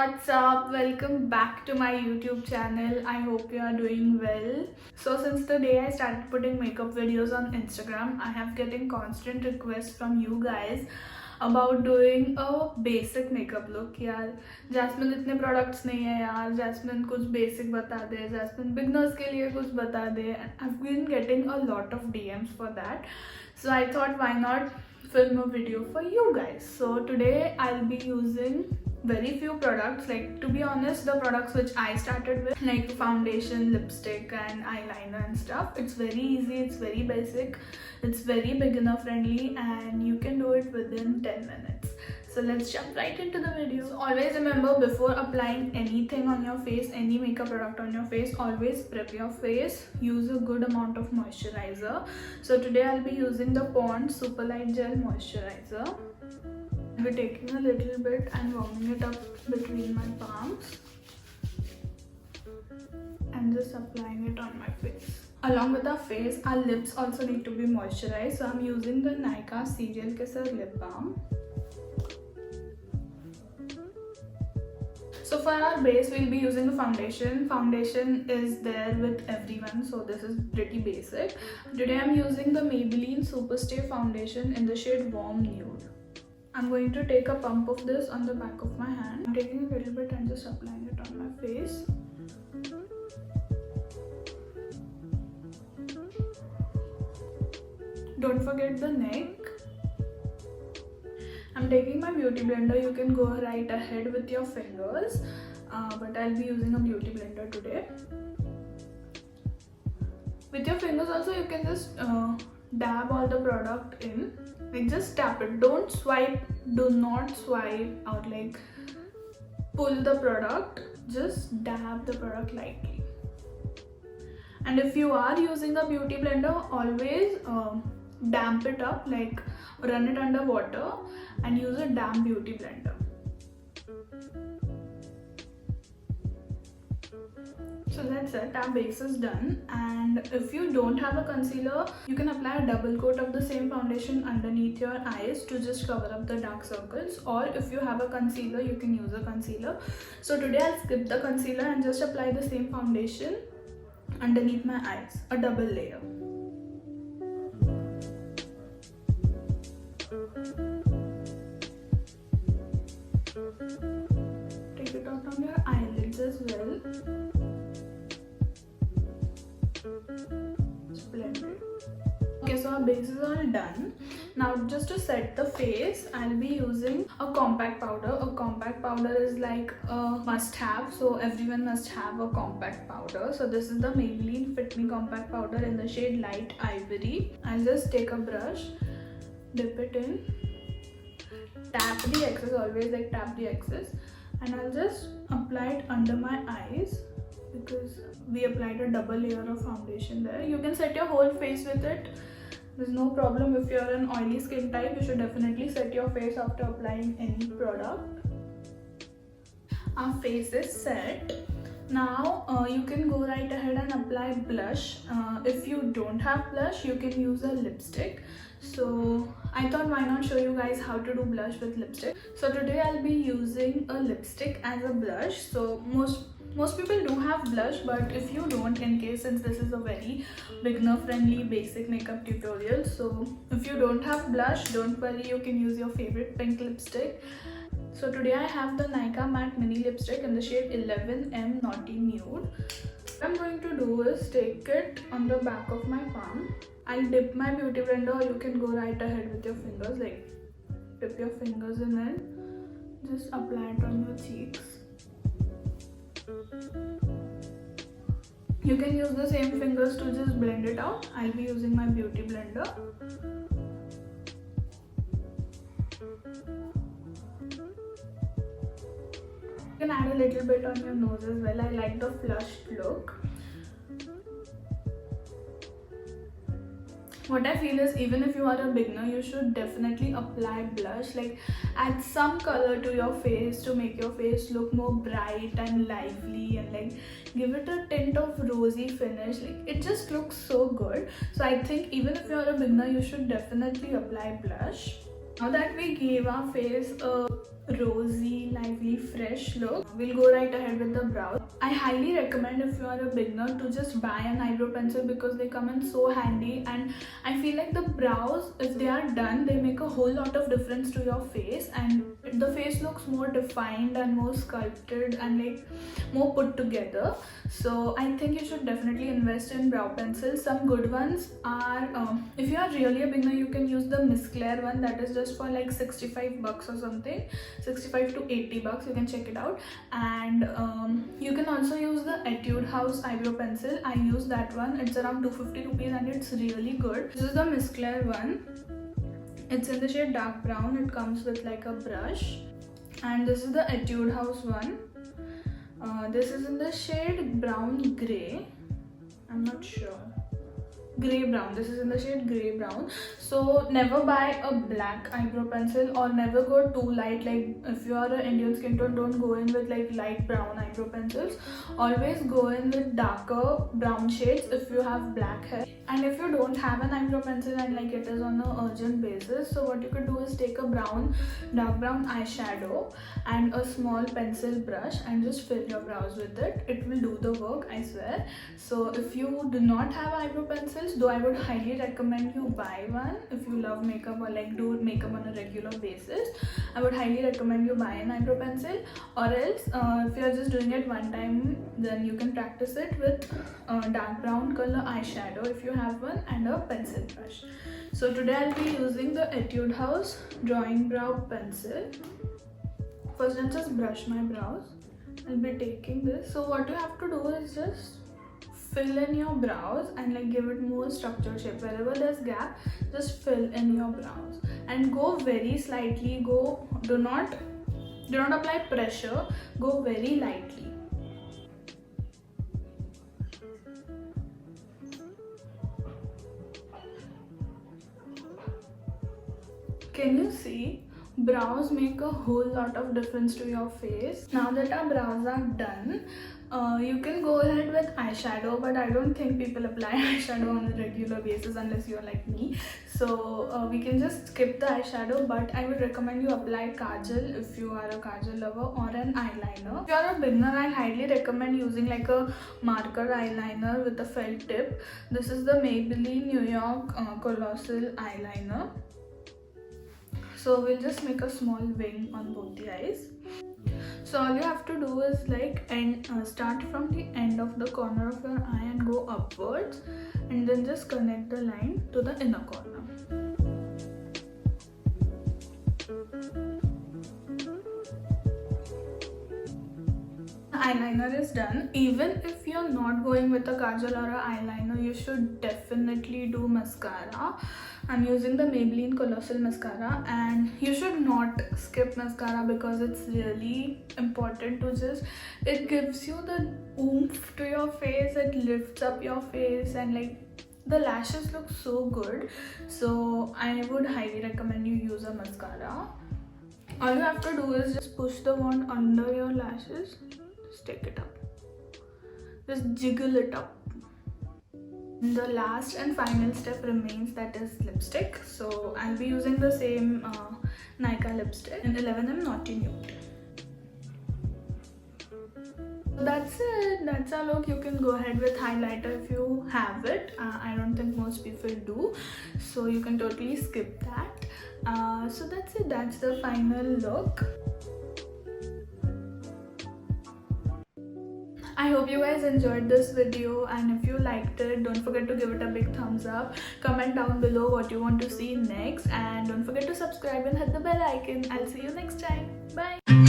What's up? Welcome back to my YouTube channel. I hope you are doing well. So since the day I started putting makeup videos on Instagram, I have getting constant requests from you guys about doing a basic makeup look. यार jasmine इतने products नहीं है यार, jasmine कुछ basic बता दे, jasmine beginners के लिए कुछ बता दे. I've been getting a lot of DMs for that. So I thought why not film a video for you guys. So today I'll be using very few products. Like, to be honest, the products which I started with, like foundation, lipstick and eyeliner and stuff, it's very easy, it's very basic, it's very beginner friendly, and you can do it within 10 minutes. So let's jump right into the video. So always remember, before applying anything on your face, any makeup product on your face, always prep your face. Use a good amount of moisturizer. So today I'll be using the Pond's Super Light Gel Moisturizer. I'll be taking a little bit and warming it up between my palms and just applying it on my face. Along with our face, our lips also need to be moisturized. So I'm using the Nykaa Serial Kisser Lip Balm. So for our base, we'll be using a foundation. Foundation is there with everyone, so this is pretty basic. Today I'm using the Maybelline Superstay Foundation in the shade Warm Nude. I'm going to take a pump of this on the back of my hand. I'm taking a little bit and just applying it on my face. Don't forget the neck. I'm taking my beauty blender. You can go right ahead with your fingers, but I'll be using a beauty blender today. With your fingers also, you can just dab all the product in. Like, just tap it. Don't swipe. Do not swipe out. Like, pull the product. Just dab the product lightly. And if you are using a beauty blender, always damp it up. Like, run it under water and use a damp beauty blender. So that's it, our base is done. And if you don't have a concealer, you can apply a double coat of the same foundation underneath your eyes to just cover up the dark circles. Or if you have a concealer, you can use a concealer. So today I'll skip the concealer and just apply the same foundation underneath my eyes, a double layer. Take it out on your eyelids as well. Splendid. Okay, so our base is all done. Now just to set the face, I'll be using a compact powder. A compact powder is like a must-have, so everyone must have a compact powder. So this is the Maybelline Fit Me Compact Powder in the shade Light Ivory. I'll just take a brush, dip it in, tap the excess, always like tap the excess, and I'll just apply it under my eyes because we applied a double layer of foundation there. You can set your whole face with it. There's no problem. If you're an oily skin type, you should definitely set your face after applying any product. Our face is set. Now you can go right ahead and apply blush. If you don't have blush, you can use a lipstick. So I thought why not show you guys how to do blush with lipstick. So today I'll be using a lipstick as a blush. So most people do have blush, but if you don't, in case, since this is a very beginner friendly basic makeup tutorial, so if you don't have blush, don't worry, you can use your favorite pink lipstick. So today I have the Nykaa Matte Mini Lipstick in the shade 11M Naughty Nude. What I'm going to do is take it on the back of my palm. I'll dip my beauty blender, or you can go right ahead with your fingers. Like, dip your fingers in it. Just apply it on your cheeks. You can use the same fingers to just blend it out. I'll be using my beauty blender. You can add a little bit on your nose as well. I like the flushed look. What I feel is, even if you are a beginner, you should definitely apply blush. Like, add some color to your face to make your face look more bright and lively, and like give it a tint of rosy finish. Like, it just looks so good. So I think even if you are a beginner, you should definitely apply blush. Now that we gave our face a rosy, lively, fresh look. We'll go right ahead with the brows. I highly recommend if you are a beginner to just buy an eyebrow pencil because they come in so handy, and I feel like the brows, if they are done, they make a whole lot of difference to your face, and the face looks more defined and more sculpted and like more put together. So I think you should definitely invest in brow pencils. Some good ones are, if you are really a beginner, you can use the Miss Claire one that is just for like 65 bucks or something, 65 to 80 bucks. You can check it out. And you can also use the Etude House eyebrow pencil. I use that one. It's around 250 rupees and it's really good. This is the Miss Claire one. It's in the shade dark brown. It comes with like a brush. And this is the Etude House one. This is in the shade brown gray. I'm not sure. Gray brown. This is in the shade gray brown. So never buy a black eyebrow pencil, or never go too light. Like if you are an Indian skin tone, don't go in with like light brown eyebrow pencils. Always go in with darker brown shades if you have black hair. And if you don't have an eyebrow pencil and like it is on an urgent basis, so what you could do is take a dark brown eyeshadow and a small pencil brush and just fill your brows with it. It will do the work, I swear. So if you do not have eyebrow pencils, though I would highly recommend you buy one if you love makeup or like do makeup on a regular basis, I would highly recommend you buy an eyebrow pencil. Or else if you are just doing it one time, then you can practice it with dark brown color eyeshadow if you have one, and a pencil brush. So today I'll be using the Etude House drawing brow pencil. First I'll just brush my brows. I'll be taking this. So what you have to do is just fill in your brows and like give it more structured shape. Wherever there's gap, just fill in your brows and go very slightly. Do not apply pressure. Go very lightly. Can you see? Brows make a whole lot of difference to your face. Now that our brows are done, you can go ahead with eyeshadow, but I don't think people apply eyeshadow on a regular basis unless you're like me. So we can just skip the eyeshadow, but I would recommend you apply kajal if you are a kajal lover, or an eyeliner. If you are a beginner, I highly recommend using like a marker eyeliner with a felt tip. This is the Maybelline New York Colossal Eyeliner. So we'll just make a small wing on both the eyes. So all you have to do is like start from the end of the corner of your eye and go upwards, and then just connect the line to the inner corner. Eyeliner is done. Even if you're not going with a kajal or a eyeliner, you should definitely do mascara. I'm using the Maybelline Colossal Mascara, and you should not skip mascara because it's really important to just, it gives you the oomph to your face, it lifts up your face, and like the lashes look so good. So I would highly recommend you use a mascara. All you have to do is just push the wand under your lashes. Just take it up. Just jiggle it up. The last and final step remains, that is lipstick. So I'll be using the same Nykaa lipstick in 11M Naughty Nude. So that's it. That's our look. You can go ahead with highlighter if you have it. I don't think most people do, so you can totally skip that. So that's it. That's the final look. I hope you guys enjoyed this video, and if you liked it, don't forget to give it a big thumbs up. Comment down below what you want to see next, and don't forget to subscribe and hit the bell icon. I'll see you next time. Bye.